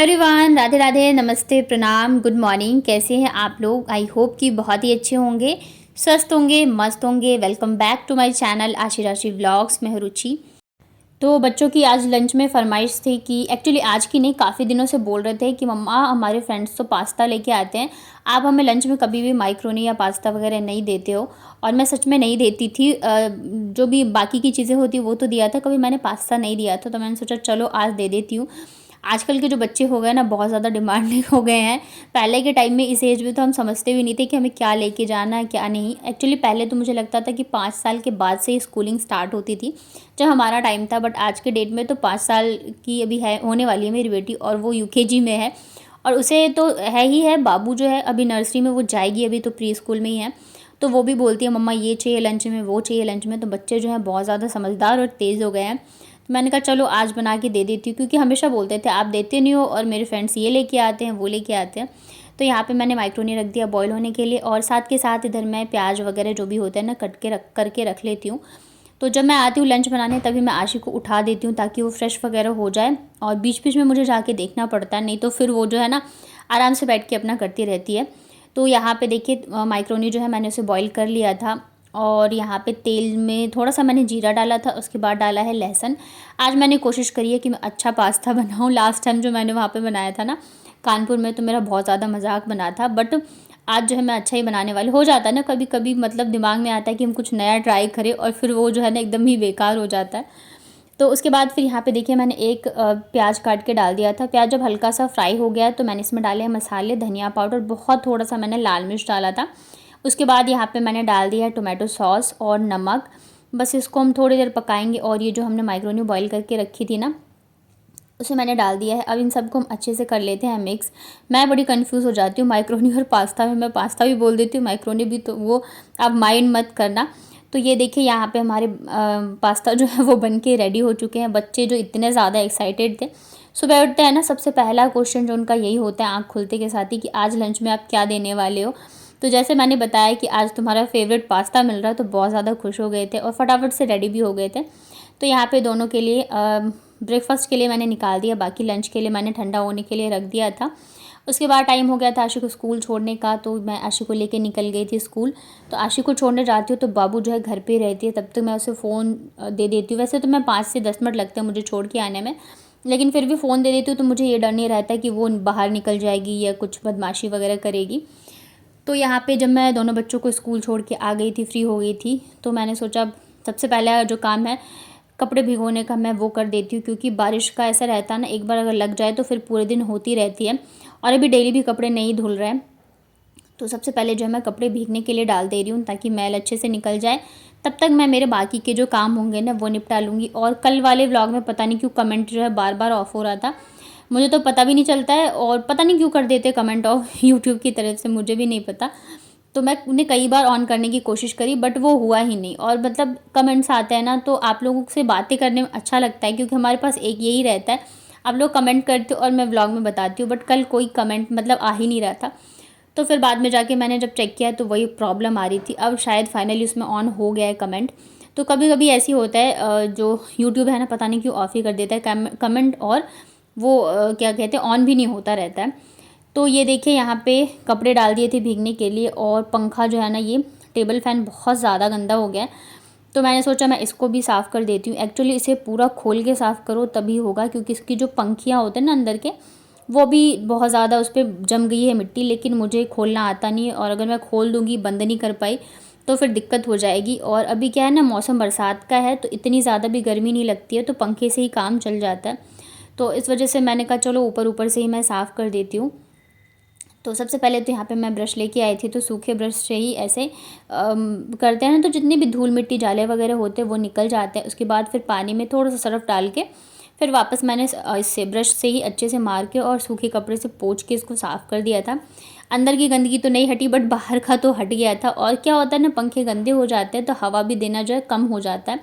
Everyone, Radhe Radhe, नमस्ते, प्रणाम, good morning. कैसे हैं आप लोग? आई होप कि बहुत ही अच्छे होंगे, स्वस्थ होंगे, मस्त होंगे। Welcome back to my channel Ashi Rashi vlogs. मैं हूं रुचि। तो बच्चों की आज लंच में फरमाइश थी कि एक्चुअली आज की नहीं, काफ़ी दिनों से बोल रहे थे कि मम्मा हमारे फ्रेंड्स तो पास्ता लेके आते हैं, आप हमें लंच में कभी भी माइक्रोनी या पास्ता वगैरह नहीं देते हो। और मैं सच में नहीं देती थी, जो भी बाकी की चीज़ें होती वो तो दिया था, कभी मैंने पास्ता नहीं दिया था। तो मैंने सोचा चलो आज दे देती हूँ। आजकल के जो बच्चे हो गए ना, बहुत ज़्यादा डिमांडिंग हो गए हैं। पहले के टाइम में इस एज में तो हम समझते भी नहीं थे कि हमें क्या लेके जाना है क्या नहीं। एक्चुअली पहले तो मुझे लगता था कि 5 साल के बाद से ही स्कूलिंग स्टार्ट होती थी, जब हमारा टाइम था। बट आज के डेट में तो 5 साल की अभी है, होने वाली है मेरी बेटी, और वो यूकेजी में है। और उसे तो है ही है, बाबू जो है अभी नर्सरी में, वो जाएगी, अभी तो प्री स्कूल में ही है। तो वो भी बोलती है मम्मा ये चाहिए लंच में, वो चाहिए लंच में। तो बच्चे जो हैं बहुत ज़्यादा समझदार और तेज़ हो गए हैं। तो मैंने कहा चलो आज बना के दे देती हूँ, क्योंकि हमेशा बोलते थे आप देते नहीं हो और मेरे फ्रेंड्स ये लेके आते हैं वो लेके आते हैं। तो यहाँ पे मैंने माइक्रोनी रख दिया बॉईल होने के लिए, और साथ के साथ इधर मैं प्याज वगैरह जो भी होता है ना, कट के रख करके रख लेती हूँ। तो जब मैं आती हूँ लंच बनाने, तभी मैं आशी को उठा देती हूँ ताकि वो फ्रेश वगैरह हो जाए। और बीच बीच में मुझे जाके देखना पड़ता है, नहीं तो फिर वो जो है ना आराम से बैठ के अपना करती रहती है। तो यहाँ पे देखिए माइक्रोनी जो है मैंने उसे बॉईल कर लिया था, और यहाँ पे तेल में थोड़ा सा मैंने जीरा डाला था, उसके बाद डाला है लहसुन। आज मैंने कोशिश करी है कि मैं अच्छा पास्ता बनाऊँ। लास्ट टाइम जो मैंने वहाँ पे बनाया था ना कानपुर में, तो मेरा बहुत ज़्यादा मजाक बना था। बट आज जो है मैं अच्छा ही बनाने वाली। हो जाता है ना कभी कभी, मतलब दिमाग में आता है कि हम कुछ नया ट्राई करें और फिर वो जो है ना एकदम ही बेकार हो जाता है। तो उसके बाद फिर यहाँ पे देखिए मैंने एक प्याज काट के डाल दिया था। प्याज जब हल्का सा फ्राई हो गया तो मैंने इसमें डाले हैं मसाले, धनिया पाउडर, बहुत थोड़ा सा मैंने लाल मिर्च डाला था। उसके बाद यहाँ पे मैंने डाल दिया है टोमेटो सॉस और नमक। बस इसको हम थोड़ी देर पकाएंगे। और ये जो हमने माइक्रोनी बॉईल करके रखी थी ना, उसे मैंने डाल दिया है। अब इन सबको हम अच्छे से कर लेते हैं मिक्स। मैं बड़ी कंफ्यूज हो जाती हूँ माइक्रोनी और पास्ता में, मैं पास्ता भी बोल देती हूँ माइक्रोनी भी, तो वो आप माइंड मत करना। तो ये देखिए यहाँ पे हमारे पास्ता जो है वो बन के रेडी हो चुके हैं। बच्चे जो इतने ज़्यादा एक्साइटेड थे, सुबह उठते हैं ना, सबसे पहला क्वेश्चन जो उनका यही होता है आँख खुलते के साथ ही, कि आज लंच में आप क्या देने वाले हो। तो जैसे मैंने बताया कि आज तुम्हारा फेवरेट पास्ता मिल रहा है, तो बहुत ज़्यादा खुश हो गए थे और फटाफट से रेडी भी हो गए थे। तो यहाँ पे दोनों के लिए ब्रेकफास्ट के लिए मैंने निकाल दिया, बाकी लंच के लिए मैंने ठंडा होने के लिए रख दिया था। उसके बाद टाइम हो गया था आशी को स्कूल छोड़ने का, तो मैं आशी को लेके निकल गई थी स्कूल। तो आशी को छोड़ने जाती हूँ तो बाबू जो है घर पे रहती है, तब तक मैं उसे फ़ोन दे देती हूँ। वैसे तो मैं 5 से 10 मिनट लगते हैं मुझे छोड़ के आने में, लेकिन फिर भी फ़ोन दे देती हूँ तो मुझे ये डर नहीं रहता कि वो बाहर निकल जाएगी या कुछ बदमाशी वगैरह करेगी। तो यहाँ पे जब मैं दोनों बच्चों को स्कूल छोड़ के आ गई थी, फ्री हो गई थी, तो मैंने सोचा सबसे पहला जो काम है कपड़े भिगोने का, मैं वो कर देती हूँ। क्योंकि बारिश का ऐसा रहता है ना, एक बार अगर लग जाए तो फिर पूरे दिन होती रहती है, और अभी डेली भी कपड़े नहीं धुल रहे हैं। तो सबसे पहले जो है मैं कपड़े भीगने के लिए डाल दे रही हूँ, ताकि मैल अच्छे से निकल जाए। तब तक मैं मेरे बाकी के जो काम होंगे ना वो निपटा लूँगी। और कल वाले व्लॉग में पता नहीं क्यों कमेंट जो है बार बार ऑफ हो रहा था, मुझे तो पता भी नहीं चलता है, और पता नहीं क्यों कर देते कमेंट ऑफ यूट्यूब की तरफ से, मुझे भी नहीं पता। तो मैं उन्हें कई बार ऑन करने की कोशिश करी, बट वो हुआ ही नहीं। और मतलब कमेंट्स आते हैं ना, तो आप लोगों से बातें करने में अच्छा लगता है, क्योंकि हमारे पास एक यही रहता है, आप लोग कमेंट करते हो और मैं व्लॉग में बताती हूँ। बट कल कोई कमेंट मतलब आ ही नहीं रहा था। तो फिर बाद में जाके मैंने जब चेक किया तो वही प्रॉब्लम आ रही थी। अब शायद फाइनली उसमें ऑन हो गया है कमेंट। तो कभी कभी ऐसी होता है, जो यूट्यूब है ना, पता नहीं क्यों ऑफ ही कर देता है कमेंट, और वो क्या कहते हैं, ऑन भी नहीं होता रहता है। तो ये देखिए यहाँ पे कपड़े डाल दिए थे भीगने के लिए, और पंखा जो है ना, ये टेबल फ़ैन बहुत ज़्यादा गंदा हो गया है। तो मैंने सोचा मैं इसको भी साफ़ कर देती हूँ। एक्चुअली इसे पूरा खोल के साफ़ करो तभी होगा, क्योंकि इसकी जो पंखियाँ होते हैं ना अंदर के, वो भी बहुत ज़्यादा उस पर जम गई है मिट्टी। लेकिन मुझे खोलना आता नहीं है, और अगर मैं खोल दूँगी, बंद नहीं कर पाई, तो फिर दिक्कत हो जाएगी। और अभी क्या है ना, मौसम बरसात का है, तो इतनी ज़्यादा भी गर्मी नहीं लगती है, तो पंखे से ही काम चल जाता है। तो इस वजह से मैंने कहा चलो ऊपर ऊपर से ही मैं साफ़ कर देती हूँ। तो सबसे पहले तो यहाँ पे मैं ब्रश लेके आई थी, तो सूखे ब्रश से ही ऐसे करते हैं ना, तो जितनी भी धूल मिट्टी जाले वगैरह होते हैं वो निकल जाते हैं। उसके बाद फिर पानी में थोड़ा सा सर्फ डाल के फिर वापस मैंने इससे ब्रश से ही अच्छे से मार के और सूखे कपड़े से पोंछ के इसको साफ़ कर दिया था। अंदर की गंदगी तो नहीं हटी, बट बाहर का तो हट गया था। और क्या होता है ना, पंखे गंदे हो जाते हैं तो हवा भी देना जो है कम हो जाता है।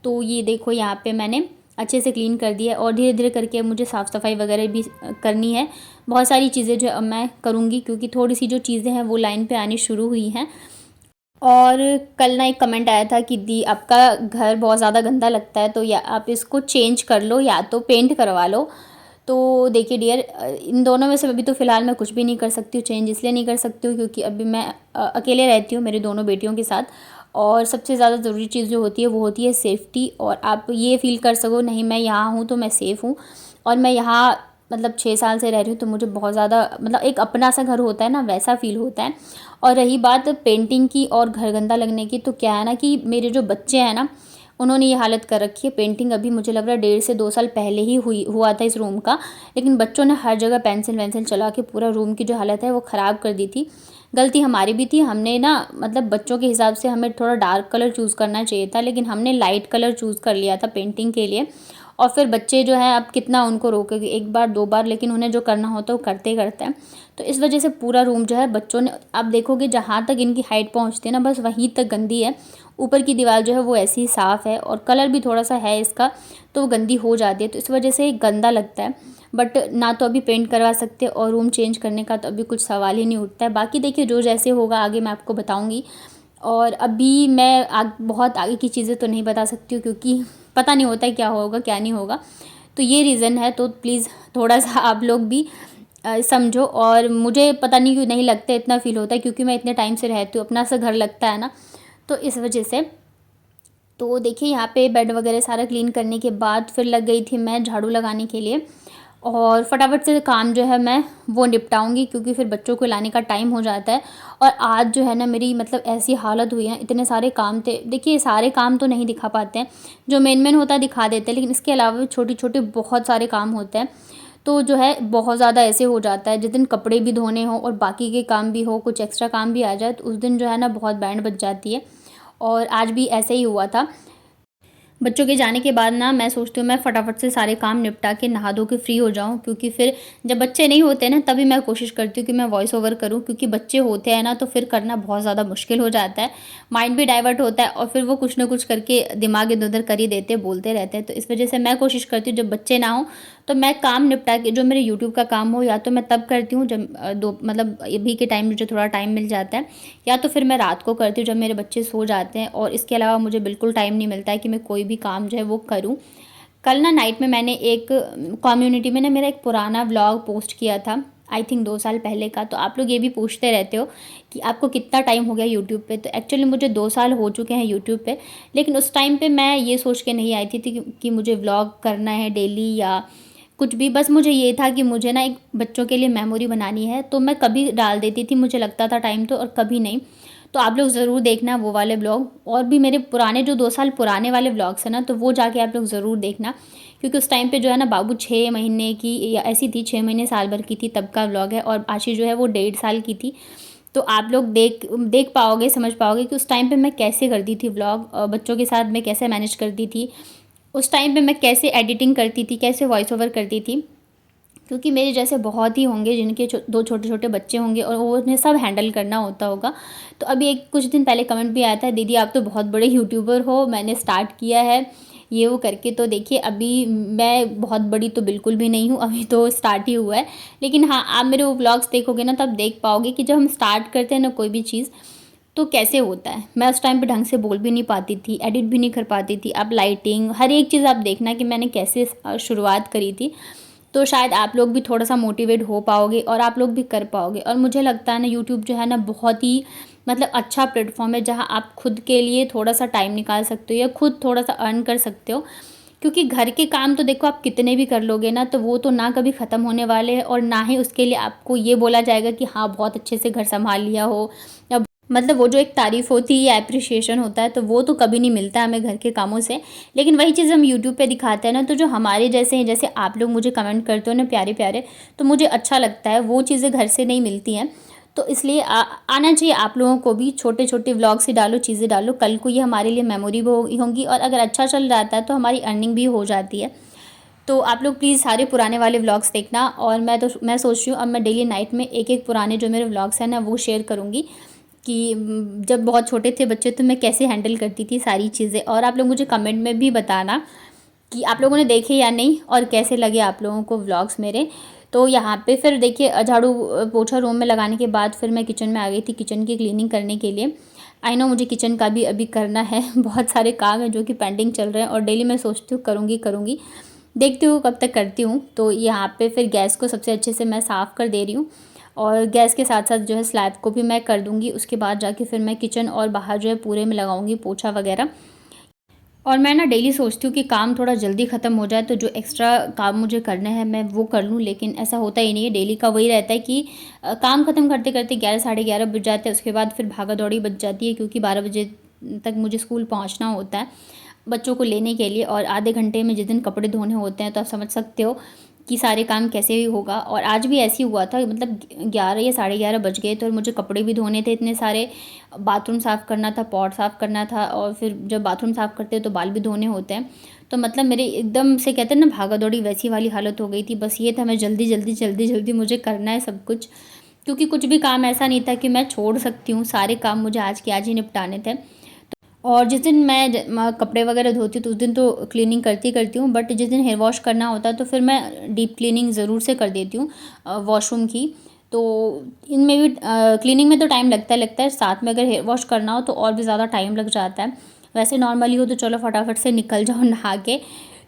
तो ये देखो यहाँ पे मैंने अच्छे से क्लीन कर दिया, और धीरे धीरे करके मुझे साफ़ सफाई वगैरह भी करनी है। बहुत सारी चीज़ें जो अब मैं करूँगी, क्योंकि थोड़ी सी जो चीज़ें हैं वो लाइन पे आनी शुरू हुई हैं। और कल ना एक कमेंट आया था कि दी आपका घर बहुत ज़्यादा गंदा लगता है, तो या आप इसको चेंज कर लो या तो पेंट करवा लो। तो देखिए डियर, इन दोनों में से अभी तो फ़िलहाल मैं कुछ भी नहीं कर सकती हूँ। चेंज इसलिए नहीं कर सकती हूँ क्योंकि अभी मैं अकेले रहती हूँ मेरी दोनों बेटियों के साथ। और सबसे ज़्यादा ज़रूरी चीज़ जो होती है वो होती है सेफ़्टी, और आप ये फ़ील कर सको नहीं मैं यहाँ हूँ तो मैं सेफ़ हूँ। और मैं यहाँ मतलब 6 साल से रह रही हूँ, तो मुझे बहुत ज़्यादा मतलब एक अपना सा घर होता है ना, वैसा फ़ील होता है। और रही बात पेंटिंग की और घर गंदा लगने की, तो क्या है ना कि मेरे जो बच्चे हैं ना, उन्होंने ये हालत कर रखी है। पेंटिंग अभी मुझे लग रहा है 1.5 से 2 साल पहले ही हुआ था इस रूम का, लेकिन बच्चों ने हर जगह पेंसिल वेंसिल चला के पूरा रूम की जो हालत है वो ख़राब कर दी थी। गलती हमारी भी थी, हमने ना मतलब बच्चों के हिसाब से हमें थोड़ा डार्क कलर चूज़ करना चाहिए था, लेकिन हमने लाइट कलर चूज़ कर लिया था पेंटिंग के लिए। और फिर बच्चे जो हैं, अब कितना उनको रोकेंगे, एक बार 2 बार, लेकिन उन्हें जो करना होता है वो करते ही करते हैं। तो इस वजह से पूरा रूम जो है बच्चों ने, आप देखोगे जहाँ तक इनकी हाइट पहुँचती है ना, बस वहीं तक गंदी है। ऊपर की दीवार जो है वो ऐसी ही साफ़ है, और कलर भी थोड़ा सा है इसका, तो वो गंदी हो जाती है, तो इस वजह से गंदा लगता है। बट ना तो अभी पेंट करवा सकते, और रूम चेंज करने का तो अभी कुछ सवाल ही नहीं उठता है। बाकी देखिए जो जैसे होगा आगे मैं आपको बताऊँगी। और अभी मैं बहुत आगे की चीज़ें तो नहीं बता सकती हूँ, क्योंकि पता नहीं होता है क्या होगा क्या नहीं होगा। तो ये रीज़न है, तो प्लीज़ थोड़ा सा आप लोग भी समझो। और मुझे पता नहीं क्यों नहीं लगता इतना फ़ील होता है, क्योंकि मैं इतने टाइम से रहती हूँ, अपना सा घर लगता है ना, तो इस वजह से। तो देखिए यहाँ पे बेड वगैरह सारा क्लीन करने के बाद फिर लग गई थी मैं झाड़ू लगाने के लिए, और फटाफट से काम जो है मैं वो निपटाऊंगी, क्योंकि फिर बच्चों को लाने का टाइम हो जाता है। और आज जो है ना मेरी मतलब ऐसी हालत हुई है, इतने सारे काम थे। देखिए सारे काम तो नहीं दिखा पाते हैं, जो मेन मेन होता है दिखा देते हैं, लेकिन इसके अलावा भी छोटे छोटे बहुत सारे काम होते हैं। तो जो है बहुत ज़्यादा ऐसे हो जाता है, जिस दिन कपड़े भी धोने हो और बाकी के काम भी हो, कुछ एक्स्ट्रा काम भी आ जाए, तो उस दिन जो है ना बहुत बैंड बज जाती है। और आज भी ऐसे ही हुआ था। बच्चों के जाने के बाद ना मैं सोचती हूँ मैं फटाफट से सारे काम निपटा के नहा धो के फ्री हो जाऊँ, क्योंकि फिर जब बच्चे नहीं होते ना तभी मैं कोशिश करती हूँ कि मैं वॉइस ओवर करूँ, क्योंकि बच्चे होते हैं ना तो फिर करना बहुत ज़्यादा मुश्किल हो जाता है। माइंड भी डाइवर्ट होता है, और फिर वो कुछ ना कुछ करके दिमाग इधर उधर कर ही देते, बोलते रहते हैं। तो इस वजह से मैं कोशिश करती हूँ जब बच्चे ना हों तो मैं काम निपटा के, जो मेरे यूट्यूब का काम हो या तो मैं तब करती हूँ जब दो मतलब अभी के टाइम मुझे थोड़ा टाइम मिल जाता है, या तो फिर मैं रात को करती हूँ जब मेरे बच्चे सो जाते हैं। और इसके अलावा मुझे बिल्कुल टाइम नहीं मिलता है कि मैं कोई भी काम जो है वो करूँ। कल ना नाइट में मैंने एक कम्युनिटी में ना मेरा एक पुराना व्लॉग पोस्ट किया था, आई थिंक 2 साल पहले का। तो आप लोग ये भी पूछते रहते हो कि आपको कितना टाइम हो गया यूट्यूब पे। तो एक्चुअली मुझे 2 साल हो चुके हैं यूट्यूब पे, लेकिन उस टाइम पे मैं ये सोच के नहीं आई थी कि मुझे व्लॉग करना है डेली या कुछ भी। बस मुझे ये था कि मुझे ना एक बच्चों के लिए मेमोरी बनानी है, तो मैं कभी डाल देती थी, मुझे लगता था टाइम तो, और कभी नहीं। तो आप लोग ज़रूर देखना वो वाले ब्लॉग, और भी मेरे पुराने जो 2 साल पुराने वाले ब्लॉग्स हैं ना, तो वो जाके आप लोग ज़रूर देखना, क्योंकि उस टाइम पे जो है ना बाबू 6 महीने की या ऐसी थी, 6 महीने साल भर की थी तब का ब्लॉग है, और आशी जो है वो 1.5 साल की थी। तो आप लोग देख पाओगे, समझ पाओगे कि उस टाइम पे मैं कैसे करती थी व्लॉग, बच्चों के साथ मैं कैसे मैनेज करती थी, उस टाइम पे मैं कैसे एडिटिंग करती थी, कैसे वॉइस ओवर करती थी। क्योंकि मेरे जैसे बहुत ही होंगे जिनके 2 छोटे छोटे बच्चे होंगे और वो उन्हें सब हैंडल करना होता होगा। तो अभी एक कुछ दिन पहले कमेंट भी आया था, दीदी आप तो बहुत बड़े यूट्यूबर हो, मैंने स्टार्ट किया है ये वो करके। तो देखिए अभी मैं बहुत बड़ी तो बिल्कुल भी नहीं हूँ, अभी तो स्टार्ट ही हुआ है। लेकिन हाँ, आप मेरे वो व्लॉग्स देखोगे ना तब देख पाओगे कि जब हम स्टार्ट करते हैं ना कोई भी चीज़, तो कैसे होता है। मैं उस टाइम पे ढंग से बोल भी नहीं पाती थी, एडिट भी नहीं कर पाती थी। अब लाइटिंग हर एक चीज़ आप देखना कि मैंने कैसे शुरुआत करी थी। तो शायद आप लोग भी थोड़ा सा मोटिवेट हो पाओगे और आप लोग भी कर पाओगे। और मुझे लगता है ना यूट्यूब जो है ना बहुत ही मतलब अच्छा प्लेटफॉर्म है, जहाँ आप खुद के लिए थोड़ा सा टाइम निकाल सकते हो या खुद थोड़ा सा अर्न कर सकते हो। क्योंकि घर के काम तो देखो आप कितने भी कर लोगे ना, तो वो तो ना कभी ख़त्म होने वाले हैं, और ना ही उसके लिए आपको ये बोला जाएगा कि हाँ बहुत अच्छे से घर संभाल लिया हो, या मतलब वो जो एक तारीफ़ होती है या एप्रिशिएशन होता है, तो वो तो कभी नहीं मिलता हमें घर के कामों से। लेकिन वही चीज़ हम यूट्यूब पे दिखाते हैं ना, तो जो हमारे जैसे हैं, जैसे आप लोग मुझे कमेंट करते हो ना प्यारे प्यारे, तो मुझे अच्छा लगता है। वो चीज़ें घर से नहीं मिलती हैं, तो इसलिए आना चाहिए आप लोगों को भी। छोटे छोटे व्लॉग्स ही डालो, चीज़ें डालो, कल को ये हमारे लिए मेमोरी भी होंगी, और अगर अच्छा चल जाता है तो हमारी अर्निंग भी हो जाती है। तो आप लोग प्लीज़ सारे पुराने वाले व्लॉग्स देखना। और मैं सोच रही हूँ अब मैं डेली नाइट में एक एक पुराने जो मेरे व्लॉग्स हैं ना वो शेयर करूँगी, कि जब बहुत छोटे थे बच्चे तो मैं कैसे हैंडल करती थी सारी चीज़ें। और आप लोग मुझे कमेंट में भी बताना कि आप लोगों ने देखे या नहीं, और कैसे लगे आप लोगों को व्लॉग्स मेरे। तो यहाँ पे फिर देखिए झाड़ू पोछा रूम में लगाने के बाद फिर मैं किचन में आ गई थी, किचन की क्लीनिंग करने के लिए। आई नो मुझे किचन का भी अभी करना है बहुत सारे काम हैं जो कि पेंडिंग चल रहे हैं, और डेली मैं सोचती हूँ करूँगी करूँगी, देखती हूँ कब तक करती हूँ। तो यहाँ पे फिर गैस को सबसे अच्छे से मैं साफ़ कर दे रही हूँ और गैस के साथ साथ जो है स्लैब को भी मैं कर दूँगी। उसके बाद जाके फिर मैं किचन और बाहर जो है पूरे में लगाऊँगी पोछा वगैरह। और मैं ना डेली सोचती हूँ कि काम थोड़ा जल्दी ख़त्म हो जाए, तो जो एक्स्ट्रा काम मुझे करने हैं मैं वो कर लूँ, लेकिन ऐसा होता ही नहीं है। डेली का वही रहता है कि काम ख़त्म करते करते 11 साढ़े 11 बज जाते हैं। उसके बाद फिर भागा दौड़ी बच जाती है, क्योंकि 12 बजे तक मुझे स्कूल पहुँचना होता है बच्चों को लेने के लिए। और आधे घंटे में जिस दिन कपड़े धोने होते हैं, तो आप समझ सकते हो कि सारे काम कैसे ही होगा। और आज भी ऐसे ही हुआ था, मतलब 11 या साढ़े 11 बज गए थे और मुझे कपड़े भी धोने थे इतने सारे, बाथरूम साफ़ करना था, पॉट साफ़ करना था, और फिर जब बाथरूम साफ़ करते हैं तो बाल भी धोने होते हैं। तो मतलब मेरे एकदम से कहते हैं ना भागा दौड़ी वैसी वाली हालत हो गई थी। बस ये था मैं जल्दी जल्दी जल्दी जल्दी मुझे करना है सब कुछ, क्योंकि कुछ भी काम ऐसा नहीं था कि मैं छोड़ सकती हूँ। सारे काम मुझे आज के आज ही निपटाने थे। और जिस दिन मैं कपड़े वगैरह धोती हूँ तो उस दिन तो क्लीनिंग करती करती हूँ, बट जिस दिन हेयर वॉश करना होता है तो फिर मैं डीप क्लीनिंग ज़रूर से कर देती हूँ वॉशरूम की। तो इनमें भी क्लीनिंग में तो टाइम लगता है, साथ में अगर हेयर वॉश करना हो तो और भी ज़्यादा टाइम लग जाता है। वैसे नॉर्मली हो तो चलो फटाफट से निकल जाओ नहा के।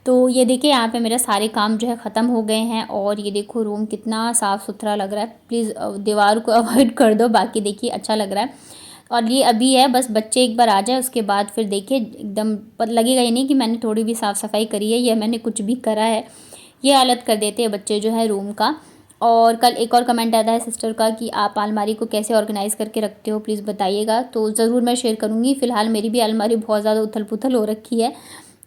तो ये देखिए यहाँ पे मेरे सारे काम जो है ख़त्म हो गए हैं, और ये देखो रूम कितना साफ़ सुथरा लग रहा है। प्लीज़ दीवार को अवॉइड कर दो, बाकी देखिए अच्छा लग रहा है। और ये अभी है, बस बच्चे एक बार आ जाए उसके बाद फिर देखिए एकदम पर लगेगा ही नहीं कि मैंने थोड़ी भी साफ़ सफाई करी है या मैंने कुछ भी करा है। ये हालत कर देते हैं बच्चे जो है रूम का। और कल एक और कमेंट आता है सिस्टर का कि आप अलमारी को कैसे ऑर्गेनाइज़ करके रखते हो, प्लीज़ बताइएगा। तो ज़रूर मैं शेयर करूँगी। फ़िलहाल मेरी भी अलमारी बहुत ज़्यादा उथल पुथल हो रखी है,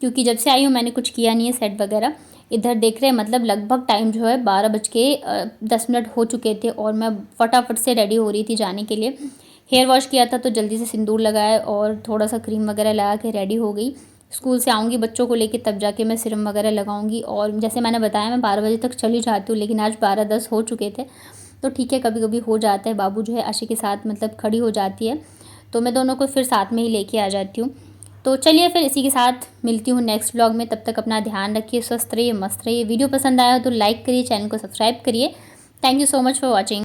क्योंकि जब से आई हूँ मैंने कुछ किया नहीं है सेट वगैरह। इधर देख रहे हैं, मतलब लगभग टाइम जो है 12:10 हो चुके थे और मैं फटाफट से रेडी हो रही थी जाने के लिए। हेयर वॉश किया था तो जल्दी से सिंदूर लगाया और थोड़ा सा क्रीम वगैरह लगा के रेडी हो गई। स्कूल से आऊँगी बच्चों को लेके तब जाके मैं सीरम वगैरह लगाऊंगी। और जैसे मैंने बताया मैं 12 बजे तक चली जाती हूँ, लेकिन आज 12:10 हो चुके थे। तो ठीक है, कभी कभी हो जाता है। बाबू जो है आशी के साथ मतलब खड़ी हो जाती है, तो मैं दोनों को फिर साथ में ही लेके आ जाती हूँ। तो चलिए फिर इसी के साथ मिलती हूँ नेक्स्ट व्लॉग में। तब तक अपना ध्यान रखिए, स्वस्थ रहिए, मस्त रहिए। वीडियो पसंद आया हो तो लाइक करिए, चैनल को सब्सक्राइब करिए। Thank you so much for watching.